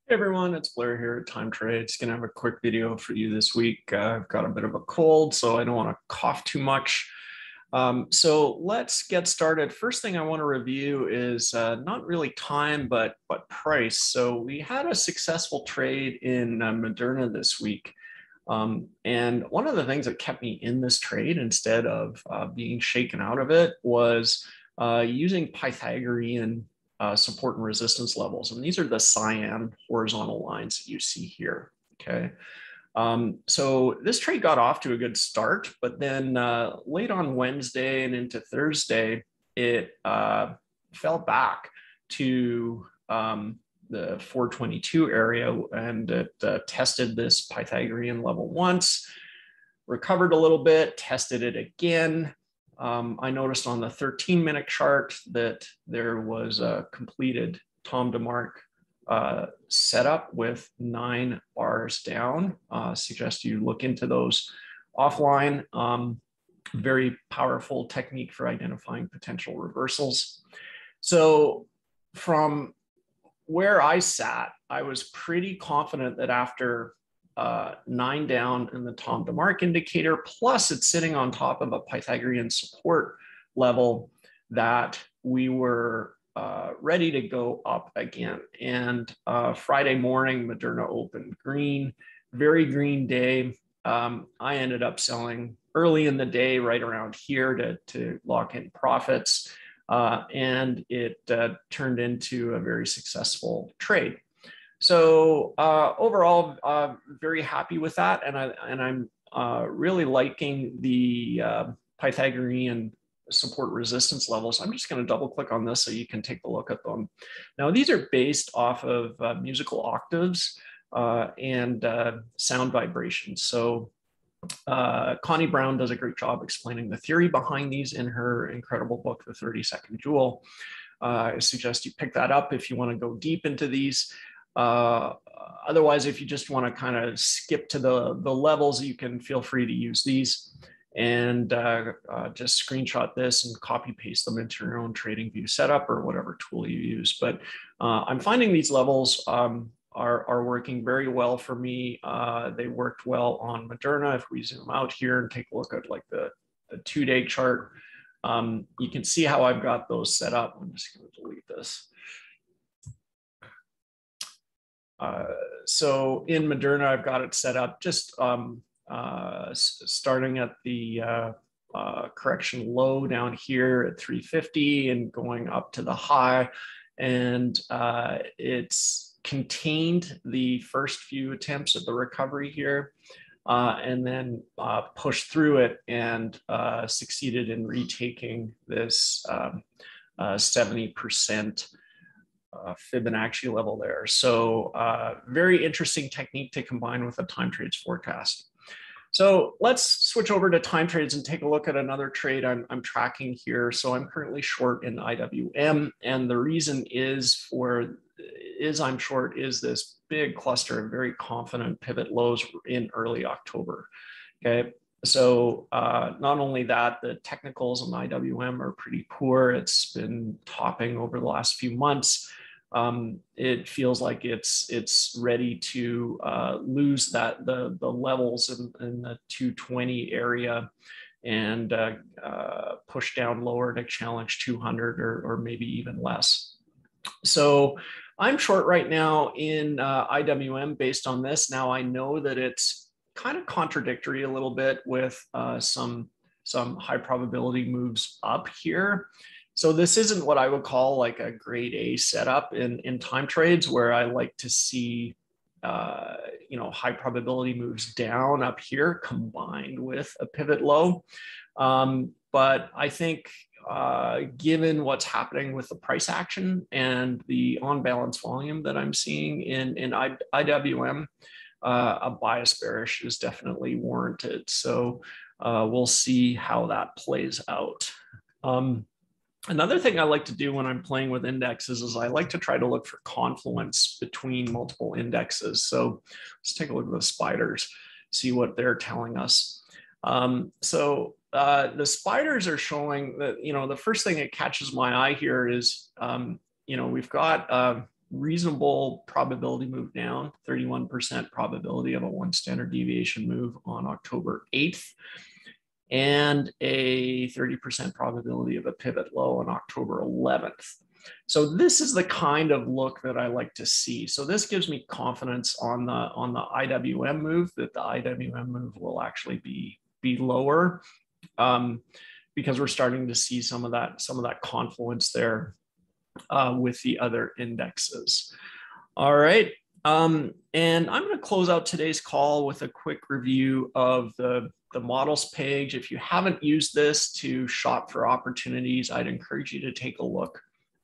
Hey everyone, it's Blair here at Time Trades. Gonna have a quick video for you this week. I've got a bit of a cold, so I don't want to cough too much. So let's get started. First thing I want to review is not really time, but price. So we had a successful trade in Moderna this week. And one of the things that kept me in this trade instead of being shaken out of it was using Pythagorean support and resistance levels. And these are the cyan horizontal lines that you see here, okay? So this trade got off to a good start, but then late on Wednesday and into Thursday, it fell back to the 422 area, and it tested this Pythagorean level once, recovered a little bit, tested it again. I noticed on the 13-minute chart that there was a completed Tom DeMark setup with 9 bars down. Suggest you look into those offline. Very powerful technique for identifying potential reversals. So from where I sat, I was pretty confident that after 9 down in the Tom DeMark indicator, plus it's sitting on top of a Pythagorean support level, that we were ready to go up again. And Friday morning, Moderna opened green, very green day. I ended up selling early in the day, right around here to lock in profits. And it turned into a very successful trade. So overall, very happy with that, and I'm really liking the Pythagorean support resistance levels. I'm just going to double click on this so you can take a look at them. Now these are based off of musical octaves and sound vibrations. So Connie Brown does a great job explaining the theory behind these in her incredible book, The 30-Second Jewel. I suggest you pick that up if you want to go deep into these. Otherwise, if you just want to kind of skip to the levels, you can feel free to use these and just screenshot this and copy paste them into your own trading view setup or whatever tool you use. But I'm finding these levels are working very well for me. They worked well on Moderna. If we zoom out here and take a look at like the 2-day chart, you can see how I've got those set up. I'm just going to delete this. So in Moderna, I've got it set up just starting at the correction low down here at 350 and going up to the high. And it's contained the first few attempts at the recovery here and then pushed through it and succeeded in retaking this 70% Fibonacci level there. So very interesting technique to combine with a time trades forecast. So let's switch over to time trades and take a look at another trade I'm tracking here. So I'm currently short in IWM, and the reason I'm short is this big cluster of very confident pivot lows in early October. Okay. So not only that, the technicals on IWM are pretty poor. It's been topping over the last few months. It feels like it's ready to lose the levels in the 220 area and push down lower to challenge 200 or maybe even less. So I'm short right now in IWM based on this. Now I know that it's kind of contradictory a little bit with some high probability moves up here. So this isn't what I would call like a grade A setup in time trades, where I like to see high probability moves down up here combined with a pivot low. But I think given what's happening with the price action and the on balance volume that I'm seeing in IWM, a bias bearish is definitely warranted. So we'll see how that plays out. Another thing I like to do when I'm playing with indexes is I like to try to look for confluence between multiple indexes. So let's take a look at the spiders, see what they're telling us. The spiders are showing that, the first thing that catches my eye here is, we've got reasonable probability move down, 31% probability of a 1 standard deviation move on October 8th, and a 30% probability of a pivot low on October 11th. So this is the kind of look that I like to see. So this gives me confidence on the IWM move, that the IWM move will actually be lower, because we're starting to see some of that confluence there with the other indexes. All right. And I'm going to close out today's call with a quick review of the models page. If you haven't used this to shop for opportunities, I'd encourage you to take a look.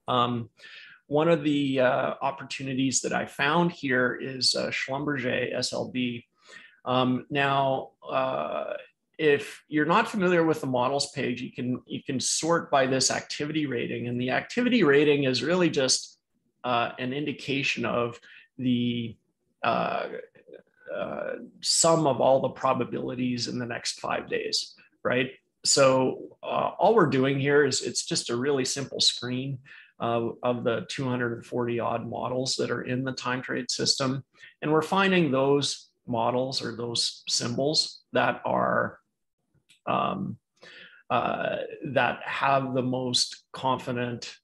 One of the opportunities that I found here is Schlumberger SLB. Now, if you're not familiar with the models page, you can sort by this activity rating, and the activity rating is really just an indication of the sum of all the probabilities in the next 5 days, right? So all we're doing here is it's just a really simple screen of the 240 odd models that are in the time trade system, and we're finding those models or those symbols that are that have the most confident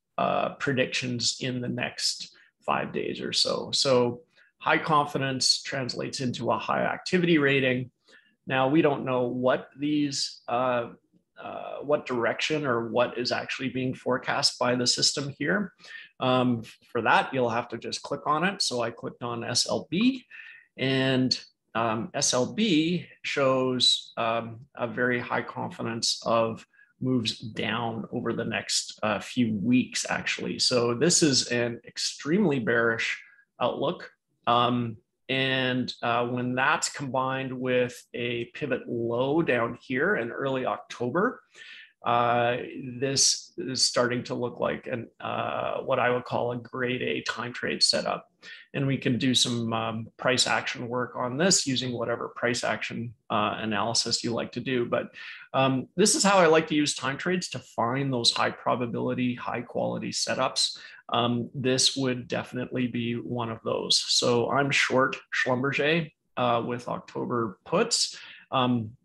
predictions in the next 5 days or so. So high confidence translates into a high activity rating. Now, we don't know what these, what direction or what is actually being forecast by the system here. For that, you'll have to just click on it. So I clicked on SLB, and SLB shows a very high confidence of moves down over the next few weeks, actually. So this is an extremely bearish outlook. And when that's combined with a pivot low down here in early October, this is starting to look like what I would call a grade A time trade setup. And we can do some price action work on this using whatever price action analysis you like to do. But this is how I like to use time trades to find those high probability, high quality setups. This would definitely be one of those. So I'm short Schlumberger with October puts,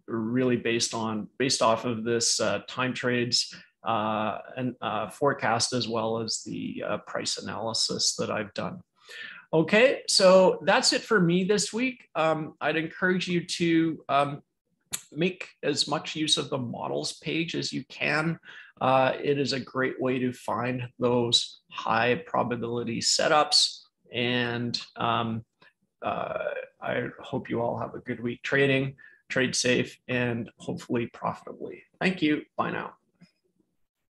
really based off of this time trades and forecast, as well as the price analysis that I've done. Okay, so that's it for me this week. I'd encourage you to make as much use of the models page as you can. It is a great way to find those high probability setups. And I hope you all have a good week trading, trade safe, and hopefully profitably. Thank you. Bye now.